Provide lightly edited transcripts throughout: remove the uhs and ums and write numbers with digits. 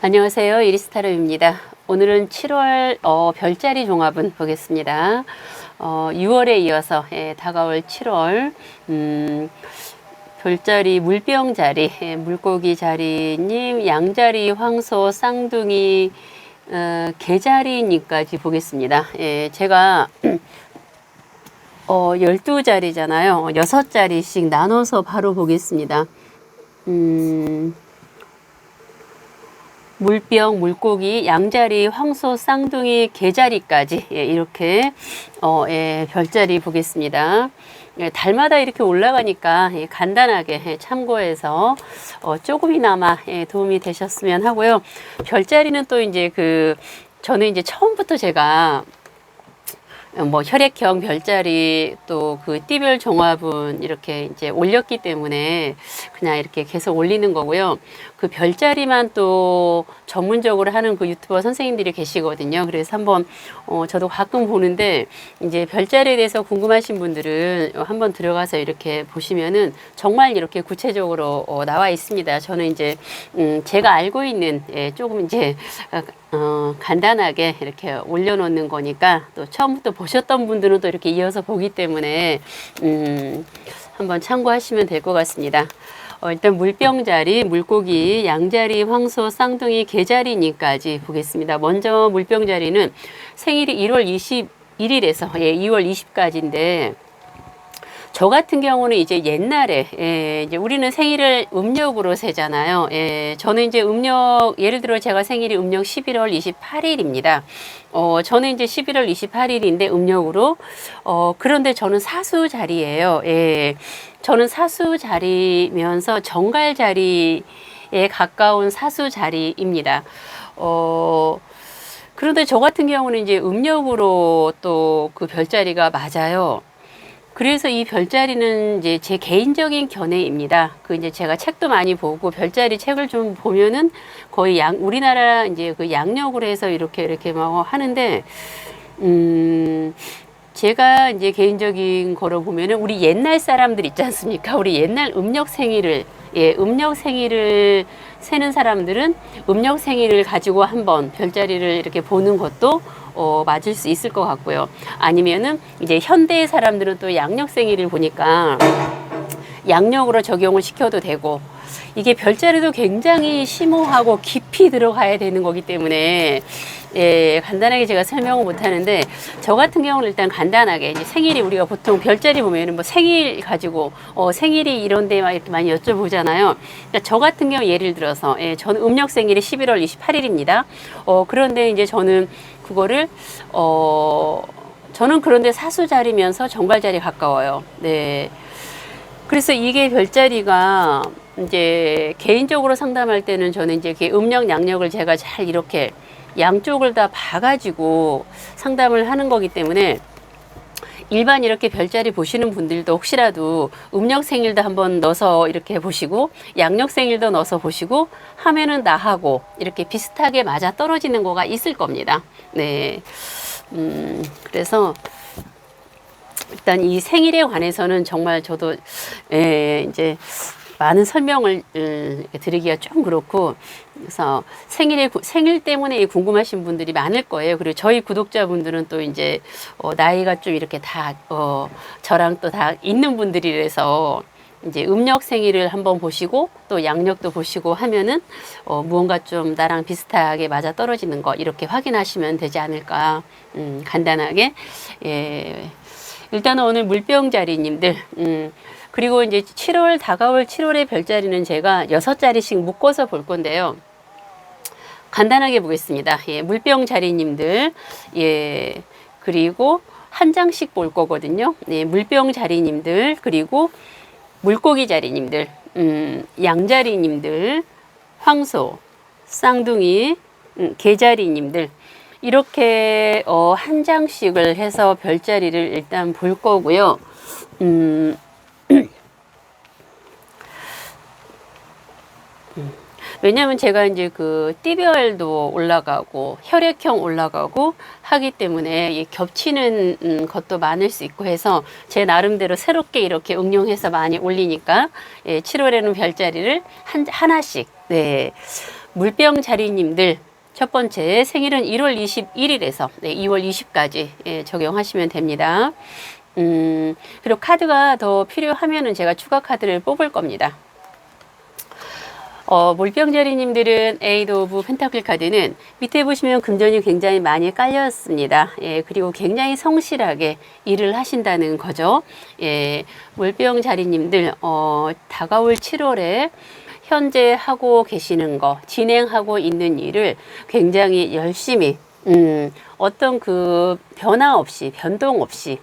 안녕하세요. 이리스타로입니다. 오늘은 7월 별자리 종합은 보겠습니다. 6월에 이어서 다가올 7월 별자리 물병자리, 물고기 자리님, 양자리, 황소, 쌍둥이, 개자리님까지 보겠습니다. 제가 12자리잖아요. 6자리씩 나눠서 바로 보겠습니다. 물병, 물고기, 양자리, 황소, 쌍둥이, 개자리까지 이렇게 별자리 보겠습니다. 달마다 이렇게 올라가니까 간단하게 참고해서 조금이나마 도움이 되셨으면 하고요. 별자리는 또 이제 저는 이제 처음부터 제가 혈액형 별자리 또 띠별 종합은 이렇게 이제 올렸기 때문에 그냥 이렇게 계속 올리는 거고요. 그 별자리만 또 전문적으로 하는 유튜버 선생님들이 계시거든요. 그래서 한번 저도 가끔 보는데 이제 별자리에 대해서 궁금하신 분들은 한번 들어가서 이렇게 보시면은 정말 이렇게 구체적으로 나와 있습니다. 저는 이제 제가 알고 있는 조금 이제 간단하게 이렇게 올려놓는 거니까 또 처음부터 보셨던 분들은 또 이렇게 이어서 보기 때문에 한번 참고하시면 될 것 같습니다. 일단 물병자리, 물고기, 양자리, 황소, 쌍둥이, 개자리님까지 보겠습니다. 먼저 물병자리는 생일이 1월 21일에서 2월 20까지인데 저 같은 경우는 이제 옛날에 이제 우리는 생일을 음력으로 세잖아요. 저는 이제 음력 예를 들어 제가 생일이 음력 11월 28일입니다. 저는 이제 11월 28일인데 음력으로 그런데 저는 사수 자리예요. 저는 사수 자리면서 정갈 자리에 가까운 사수 자리입니다. 그런데 저 같은 경우는 이제 음력으로 또 그 별자리가 맞아요. 그래서 이 별자리는 이제 제 개인적인 견해입니다. 이제 제가 책도 많이 보고 별자리 책을 좀 보면은 거의 우리나라 이제 양력으로 해서 이렇게 막 하는데, 제가 이제 개인적인 거로 보면은 우리 옛날 사람들 있지 않습니까? 우리 옛날 음력 생일을 세는 사람들은 음력 생일을 가지고 한번 별자리를 이렇게 보는 것도 맞을 수 있을 것 같고요. 아니면은 이제 현대의 사람들은 또 양력 생일을 보니까 양력으로 적용을 시켜도 되고, 이게 별자리도 굉장히 심오하고 깊이 들어가야 되는 거기 때문에 간단하게 제가 설명을 못 하는데, 저 같은 경우는 일단 간단하게 이제 생일이 우리가 보통 별자리 보면은 생일 가지고 생일이 이런데 막 이렇게 많이 여쭤보잖아요. 그러니까 저 같은 경우 예를 들어서 저는 음력 생일이 11월 28일입니다. 그런데 이제 저는 그거를 저는 그런데 사수 자리면서 정갈 자리 가까워요. 네. 그래서 이게 별자리가 이제 개인적으로 상담할 때는 저는 이제 음력 양력을 제가 잘 이렇게 양쪽을 다 봐가지고 상담을 하는 거기 때문에 일반 이렇게 별자리 보시는 분들도 혹시라도 음력 생일도 한번 넣어서 이렇게 보시고 양력 생일도 넣어서 보시고 하면은 나하고 이렇게 비슷하게 맞아 떨어지는 거가 있을 겁니다. 네. 그래서 일단 이 생일에 관해서는 정말 저도 이제 많은 설명을 드리기가 좀 그렇고, 그래서 생일 때문에 궁금하신 분들이 많을 거예요. 그리고 저희 구독자분들은 또 이제 나이가 좀 이렇게 다 저랑 또 다 있는 분들이라서 이제 음력 생일을 한번 보시고 또 양력도 보시고 하면은 무언가 좀 나랑 비슷하게 맞아 떨어지는 거 이렇게 확인하시면 되지 않을까. 간단하게 일단은 오늘 물병자리님들 그리고 이제 다가올 7월의 별자리는 제가 6자리씩 묶어서 볼 건데요. 간단하게 보겠습니다. 물병자리님들, 그리고 한 장씩 볼 거거든요. 물병자리님들, 그리고 물고기 자리님들, 양자리님들, 황소, 쌍둥이, 개자리님들, 이렇게 한 장씩을 해서 별자리를 일단 볼 거고요. 왜냐면 제가 이제 띠별도 올라가고 혈액형 올라가고 하기 때문에 이 겹치는 것도 많을 수 있고 해서 제 나름대로 새롭게 이렇게 응용해서 많이 올리니까 7월에는 별자리를 하나씩 물병 자리님들 첫 번째 생일은 1월 21일에서 2월 20까지 적용하시면 됩니다. 그리고 카드가 더 필요하면은 제가 추가 카드를 뽑을 겁니다. 물병자리님들은 에이드 오브 펜타클 카드는 밑에 보시면 금전이 굉장히 많이 깔렸습니다. 그리고 굉장히 성실하게 일을 하신다는 거죠. 물병자리님들 다가올 7월에 현재 하고 계시는 거, 진행하고 있는 일을 굉장히 열심히 어떤 그 변화 없이, 변동 없이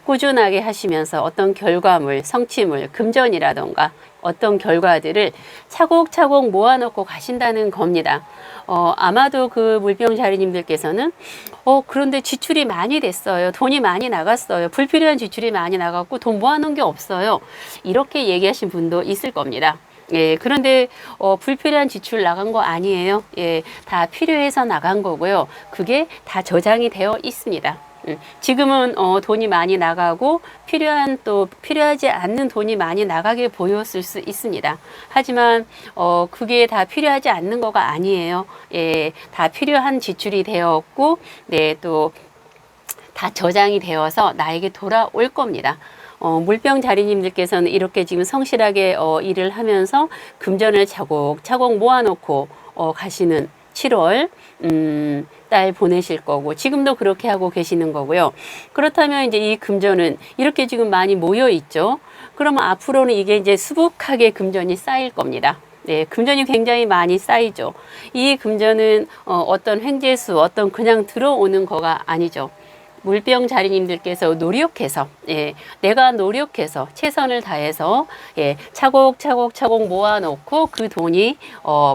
꾸준하게 하시면서 어떤 결과물, 성취물, 금전이라던가 어떤 결과들을 차곡차곡 모아놓고 가신다는 겁니다. 아마도 그 물병자리님들께서는 그런데 지출이 많이 됐어요. 돈이 많이 나갔어요. 불필요한 지출이 많이 나갔고 돈 모아놓은 게 없어요. 이렇게 얘기하신 분도 있을 겁니다. 그런데 불필요한 지출 나간 거 아니에요. 다 필요해서 나간 거고요. 그게 다 저장이 되어 있습니다. 지금은 돈이 많이 나가고 필요하지 않는 돈이 많이 나가게 보였을 수 있습니다. 하지만 그게 다 필요하지 않는 거가 아니에요. 다 필요한 지출이 되었고, 또 다 저장이 되어서 나에게 돌아올 겁니다. 물병 자리님들께서는 이렇게 지금 성실하게 일을 하면서 금전을 차곡차곡 모아놓고 가시는 7월 달 보내실 거고, 지금도 그렇게 하고 계시는 거고요. 그렇다면 이제 이 금전은 이렇게 지금 많이 모여 있죠. 그러면 앞으로는 이게 이제 수북하게 금전이 쌓일 겁니다. 금전이 굉장히 많이 쌓이죠. 이 금전은 어떤 횡재수, 어떤 그냥 들어오는 거가 아니죠. 물병 자리님들께서 노력해서, 내가 노력해서 최선을 다해서 차곡차곡 모아놓고 그 돈이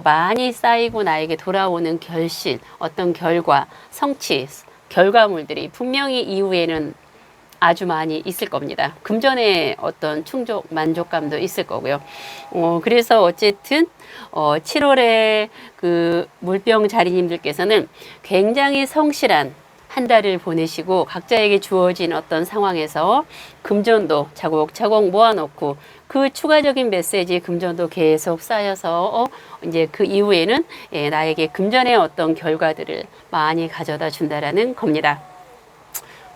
많이 쌓이고 나에게 돌아오는 결실, 어떤 결과, 성취, 결과물들이 분명히 이후에는 아주 많이 있을 겁니다. 금전의 어떤 충족, 만족감도 있을 거고요. 그래서 어쨌든 7월에 그 물병 자리님들께서는 굉장히 성실한 한 달을 보내시고 각자에게 주어진 어떤 상황에서 금전도 차곡차곡 모아놓고 그 추가적인 메시지 금전도 계속 쌓여서 이제 그 이후에는 나에게 금전의 어떤 결과들을 많이 가져다 준다라는 겁니다.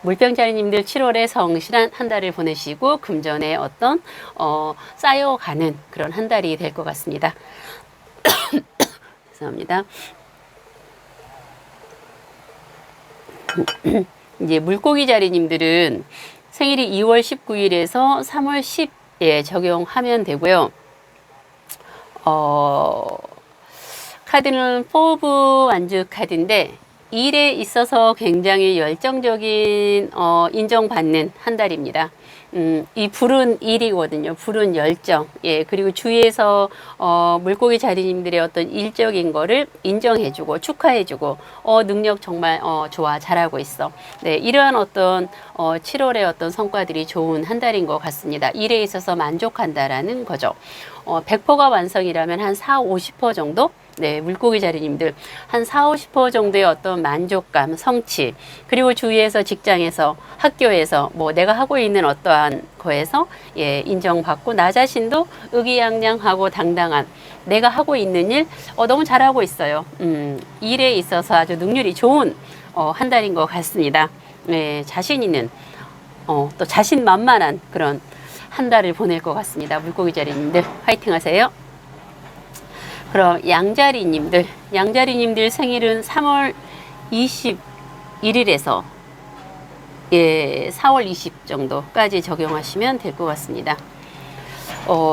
물병자리님들 7월에 성실한 한 달을 보내시고 금전의 어떤 쌓여가는 그런 한 달이 될 것 같습니다. 죄송합니다. 이제 물고기 자리님들은 생일이 2월 19일에서 3월 10에 적용하면 되고요. 카드는 포브 완주 카드인데 일에 있어서 굉장히 열정적인 인정받는 한 달입니다. 이 불은 일이거든요. 불은 열정. 그리고 주위에서 물고기 자리님들의 어떤 일적인 거를 인정해주고 축하해주고 능력 정말 좋아, 잘하고 있어. 이러한 어떤 7월의 어떤 성과들이 좋은 한 달인 것 같습니다. 일에 있어서 만족한다라는 거죠. 100%가 완성이라면 한 4, 50% 정도? 물고기 자리님들 한 4, 50% 정도의 어떤 만족감, 성취, 그리고 주위에서, 직장에서, 학교에서 뭐 내가 하고 있는 어떠한 거에서 인정받고 나 자신도 의기양양하고 당당한 내가 하고 있는 일 너무 잘하고 있어요. 일에 있어서 아주 능률이 좋은 한 달인 것 같습니다. 자신 있는 또 자신만만한 그런 한 달을 보낼 것 같습니다. 물고기 자리님들 화이팅 하세요. 그럼 양자리님들 생일은 3월 21일에서 4월 20 정도까지 적용하시면 될 것 같습니다.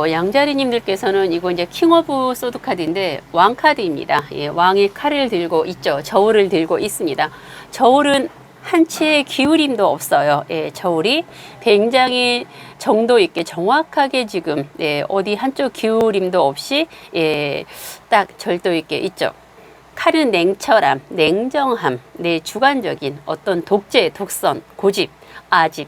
양자리님들께서는 이거 이제 킹 오브 소드 카드인데 왕 카드입니다. 왕이 칼을 들고 있죠. 저울을 들고 있습니다. 저울은 한치의 기울임도 없어요. 저울이 굉장히 정도 있게 정확하게 지금 어디 한쪽 기울임도 없이 딱 절도 있게 있죠. 칼은 냉철함, 냉정함, 주관적인 어떤 독재, 독선, 고집, 아집,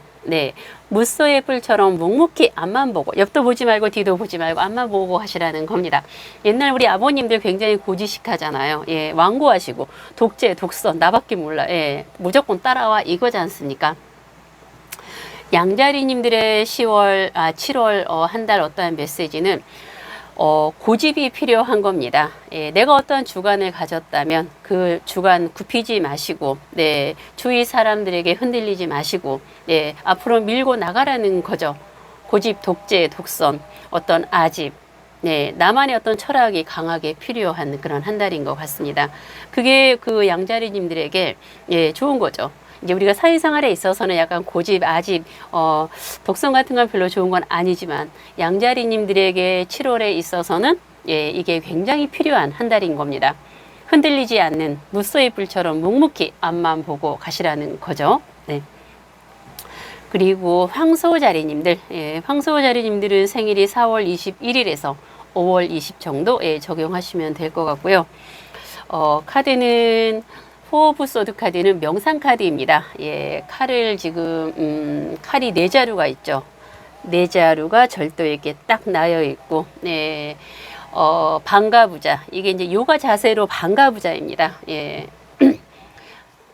무쏘의 뿔처럼 묵묵히 앞만 보고 옆도 보지 말고 뒤도 보지 말고 앞만 보고 하시라는 겁니다. 옛날 우리 아버님들 굉장히 고지식하잖아요. 완고하시고 독재, 독선, 나밖에 몰라. 무조건 따라와 이거지 않습니까? 양자리님들의 7월 한 달 어떠한 메시지는 고집이 필요한 겁니다. 예, 내가 어떤 주관을 가졌다면 그 주관 굽히지 마시고, 네, 주위 사람들에게 흔들리지 마시고, 네, 앞으로 밀고 나가라는 거죠. 고집, 독재, 독선, 어떤 아집, 네, 나만의 어떤 철학이 강하게 필요한 그런 한 달인 것 같습니다. 그게 그 양자리님들에게 예, 좋은 거죠. 이제 우리가 사회생활에 있어서는 약간 고집, 아집, 독성 같은 건 별로 좋은 건 아니지만 양자리님들에게 7월에 있어서는 예, 이게 굉장히 필요한 한 달인 겁니다. 흔들리지 않는 무쏘의 불처럼 묵묵히 앞만 보고 가시라는 거죠. 네. 그리고 황소자리님들, 예, 황소자리님들은 생일이 4월 21일에서 5월 20 정도에 적용하시면 될 것 같고요. 카드는 포오브 소드 카드는 명상 카드입니다. 예, 칼을 지금 칼이 네 자루가 있죠. 네 자루가 절도 있게 딱 나여 있고, 네, 방가부자 이게 이제 요가 자세로 방가부자입니다. 예.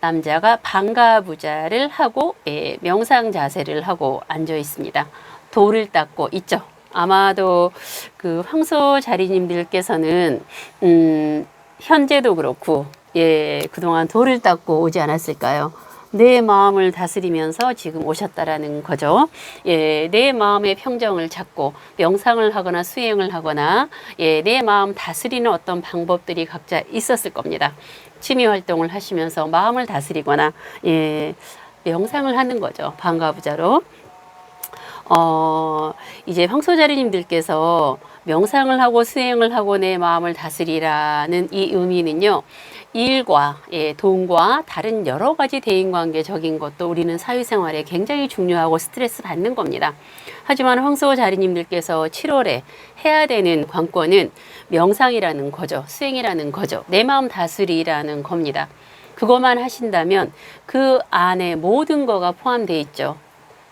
남자가 방가부자를 하고 예, 명상 자세를 하고 앉아 있습니다. 돌을 닦고 있죠. 아마도 그 황소 자리님들께서는 현재도 그렇고 예, 그동안 돌을 닦고 오지 않았을까요? 내 마음을 다스리면서 지금 오셨다라는 거죠. 예, 내 마음의 평정을 찾고 명상을 하거나 수행을 하거나 예, 내 마음 다스리는 어떤 방법들이 각자 있었을 겁니다. 취미 활동을 하시면서 마음을 다스리거나 예, 명상을 하는 거죠. 방가부자로. 이제 황소자리님들께서 명상을 하고 수행을 하고 내 마음을 다스리라는 이 의미는요. 일과 예, 돈과 다른 여러 가지 대인관계적인 것도 우리는 사회생활에 굉장히 중요하고 스트레스 받는 겁니다. 하지만 황소자리님들께서 7월에 해야 되는 관건은 명상이라는 거죠. 수행이라는 거죠. 내 마음 다스리라는 겁니다. 그것만 하신다면 그 안에 모든 거가 포함되어 있죠.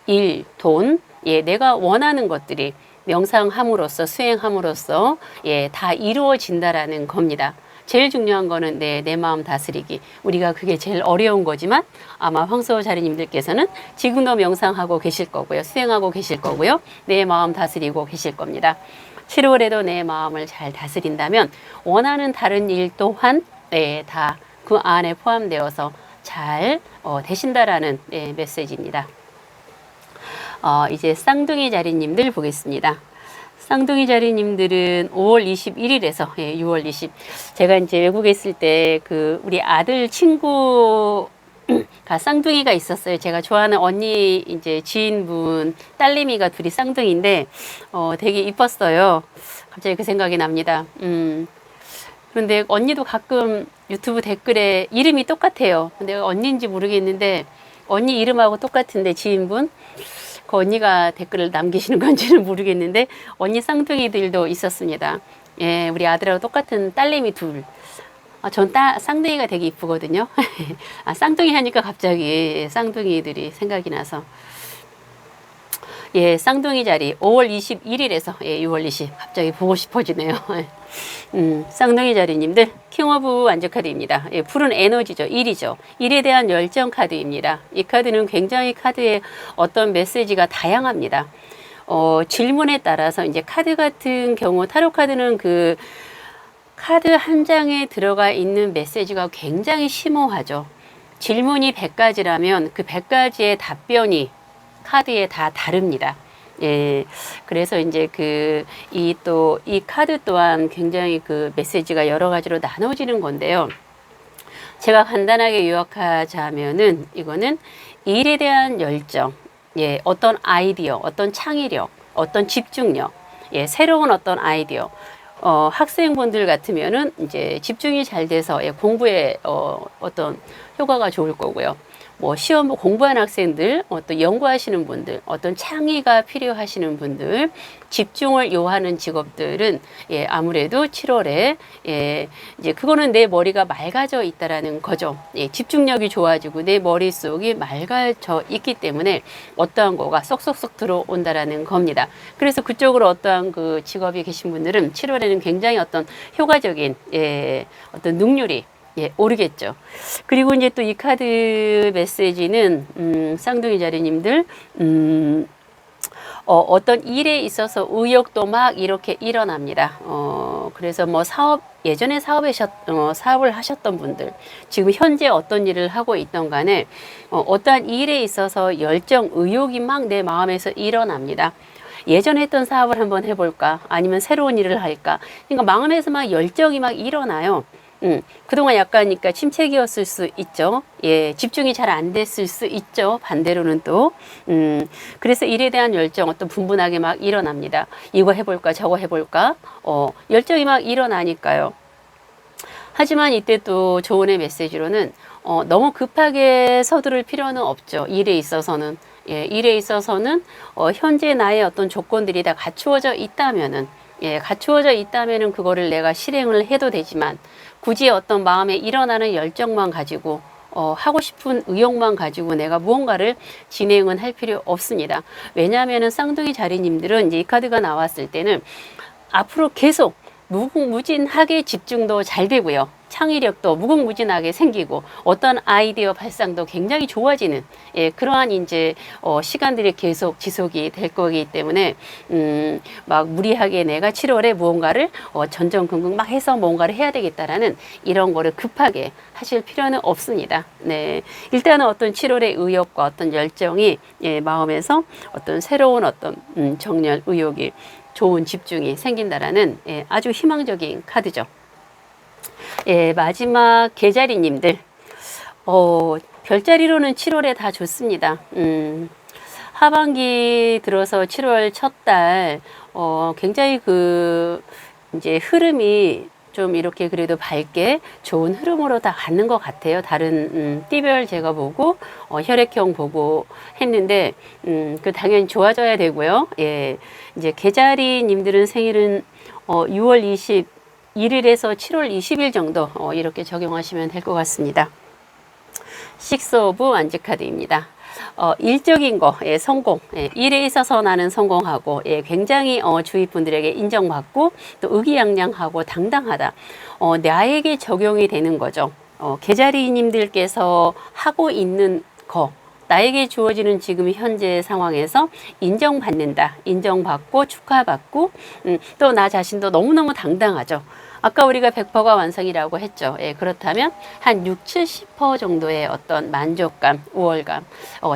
일, 돈, 예, 내가 원하는 것들이 명상함으로써 수행함으로써 예, 다 이루어진다라는 겁니다. 제일 중요한 거는 내 마음 다스리기. 우리가 그게 제일 어려운 거지만 아마 황소자리님들께서는 지금도 명상하고 계실 거고요. 수행하고 계실 거고요. 내 마음 다스리고 계실 겁니다. 7월에도 내 마음을 잘 다스린다면 원하는 다른 일 또한 네, 다 그 안에 포함되어서 잘 되신다라는 네, 메시지입니다. 이제 쌍둥이 자리님들 보겠습니다. 쌍둥이 자리님들은 5월 21일에서 예, 6월 20. 제가 이제 외국에 있을 때 그 우리 아들 친구가 쌍둥이가 있었어요. 제가 좋아하는 언니 이제 지인분 딸내미가 둘이 쌍둥이인데 되게 이뻤어요. 갑자기 그 생각이 납니다. 그런데 언니도 가끔 유튜브 댓글에 이름이 똑같아요. 근데 언니인지 모르겠는데 언니 이름하고 똑같은데 지인분 그 언니가 댓글을 남기시는 건지는 모르겠는데 언니 쌍둥이들도 있었습니다. 예, 우리 아들하고 똑같은 딸내미 둘. 전 쌍둥이가 되게 이쁘거든요. 쌍둥이 하니까 갑자기 쌍둥이들이 생각이 나서. 예, 쌍둥이 자리 5월 21일에서 예, 6월 20 갑자기 보고 싶어지네요. 쌍둥이 자리님들 킹 오브 완전 카드입니다. 예, 푸른 에너지죠. 일이죠. 일에 대한 열정 카드입니다. 이 카드는 굉장히 카드의 어떤 메시지가 다양합니다. 질문에 따라서 이제 카드 같은 경우 타로 카드는 그 카드 한 장에 들어가 있는 메시지가 굉장히 심오하죠. 질문이 100가지라면 그 100가지의 답변이 카드에 다 다릅니다. 예, 그래서 이제 이 카드 또한 굉장히 그 메시지가 여러 가지로 나눠지는 건데요. 제가 간단하게 요약하자면은 이거는 일에 대한 열정, 예, 어떤 아이디어, 어떤 창의력, 어떤 집중력, 예, 새로운 어떤 아이디어, 학생분들 같으면은 이제 집중이 잘 돼서 예, 공부에 어떤 효과가 좋을 거고요. 뭐 시험 공부하는 학생들, 또 연구하시는 분들, 어떤 창의가 필요하시는 분들, 집중을 요하는 직업들은 예, 아무래도 7월에 예, 이제 그거는 내 머리가 맑아져 있다라는 거죠. 예, 집중력이 좋아지고 내 머릿속이 맑아져 있기 때문에 어떠한 거가 쏙쏙쏙 들어온다라는 겁니다. 그래서 그쪽으로 어떠한 그 직업이 계신 분들은 7월에는 굉장히 어떤 효과적인 예, 어떤 능률이 예, 오르겠죠. 그리고 이제 또 이 카드 메시지는, 쌍둥이 자리님들, 어떤 일에 있어서 의욕도 막 이렇게 일어납니다. 그래서 뭐 예전에 사업을 하셨던 분들, 지금 현재 어떤 일을 하고 있던 간에, 어떠한 일에 있어서 열정, 의욕이 막 내 마음에서 일어납니다. 예전에 했던 사업을 한번 해볼까? 아니면 새로운 일을 할까? 그러니까 마음에서 막 열정이 막 일어나요. 그동안 약간 그러니까 침체기였을 수 있죠. 예, 집중이 잘 안 됐을 수 있죠. 반대로는 또. 그래서 일에 대한 열정, 어떤 분분하게 막 일어납니다. 이거 해볼까, 저거 해볼까? 열정이 막 일어나니까요. 하지만 이때 또 조언의 메시지로는, 너무 급하게 서두를 필요는 없죠. 일에 있어서는. 예, 일에 있어서는, 현재 나의 어떤 조건들이 다 갖추어져 있다면은, 예, 갖추어져 있다면은 그거를 내가 실행을 해도 되지만, 굳이 어떤 마음에 일어나는 열정만 가지고, 하고 싶은 의욕만 가지고 내가 무언가를 진행은 할 필요 없습니다. 왜냐하면은 쌍둥이 자리님들은 이제 이 카드가 나왔을 때는 앞으로 계속 무궁무진하게 집중도 잘 되고요. 창의력도 무궁무진하게 생기고 어떤 아이디어 발상도 굉장히 좋아지는, 예, 그러한 이제 시간들이 계속 지속이 될 거기 때문에 막 무리하게 내가 7월에 무언가를 전전긍긍 막 해서 뭔가를 해야 되겠다라는 이런 거를 급하게 하실 필요는 없습니다. 네, 일단은 어떤 7월의 의욕과 어떤 열정이, 예, 마음에서 어떤 새로운 어떤 정열 의욕이 좋은 집중이 생긴다라는, 예, 아주 희망적인 카드죠. 예, 마지막 개자리님들, 별자리로는 7월에 다 좋습니다. 하반기 들어서 7월 첫 달, 굉장히 이제 흐름이 좀 이렇게 그래도 밝게 좋은 흐름으로 다 가는 것 같아요. 다른, 띠별 제가 보고, 혈액형 보고 했는데, 당연히 좋아져야 되고요. 예. 이제 개자리님들은 생일은, 6월 21일에서 7월 20일 정도, 이렇게 적용하시면 될 것 같습니다. 식스 오브 완즈 카드입니다. 일적인 거, 예, 성공, 예, 일에 있어서 나는 성공하고, 예, 굉장히 주위 분들에게 인정받고 또 의기양양하고 당당하다. 나에게 적용이 되는 거죠. 계자리님들께서 하고 있는 거, 나에게 주어지는 지금 현재 상황에서 인정받는다, 인정받고 축하받고, 또 나 자신도 너무너무 당당하죠. 아까 우리가 100%가 완성이라고 했죠. 예, 그렇다면 한 6, 70% 정도의 어떤 만족감, 우월감,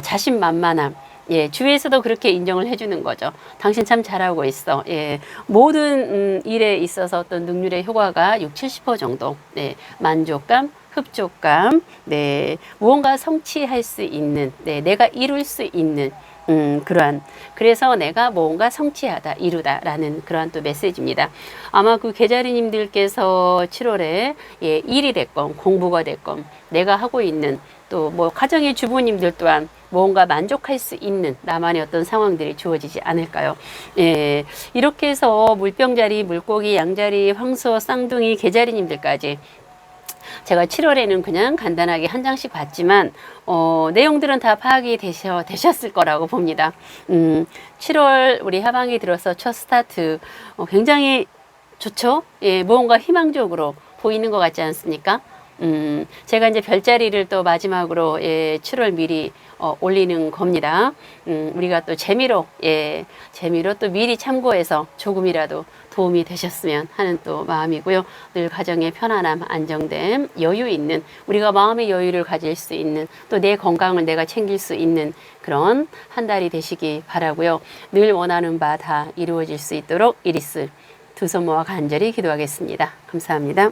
자신만만함, 예, 주위에서도 그렇게 인정을 해주는 거죠. 당신 참 잘하고 있어. 예, 모든 일에 있어서 어떤 능률의 효과가 6, 70% 정도, 네, 만족감, 흡족감, 네, 무언가 성취할 수 있는, 네, 내가 이룰 수 있는, 그래서 내가 뭔가 성취하다, 이루다라는 그러한 또 메시지입니다. 아마 그 계자리님들께서 7월에, 예, 일이 됐건 공부가 됐건 내가 하고 있는 또 뭐 가정의 주부님들 또한 뭔가 만족할 수 있는 나만의 어떤 상황들이 주어지지 않을까요? 예, 이렇게 해서 물병자리, 물고기, 양자리, 황소, 쌍둥이, 계자리님들까지 제가 7월에는 그냥 간단하게 한 장씩 봤지만 내용들은 다 파악이 되셨을 거라고 봅니다. 7월 우리 하반기 들어서 첫 스타트 굉장히 좋죠? 예, 무언가 희망적으로 보이는 것 같지 않습니까? 제가 이제 별자리를 또 마지막으로, 예, 7월 미리 올리는 겁니다. 우리가 또 재미로 또 미리 참고해서 조금이라도 도움이 되셨으면 하는 또 마음이고요. 늘 가정의 편안함, 안정됨, 여유 있는, 우리가 마음의 여유를 가질 수 있는, 또 내 건강을 내가 챙길 수 있는 그런 한 달이 되시기 바라고요. 늘 원하는 바 다 이루어질 수 있도록 이리스 두 손 모아 간절히 기도하겠습니다. 감사합니다.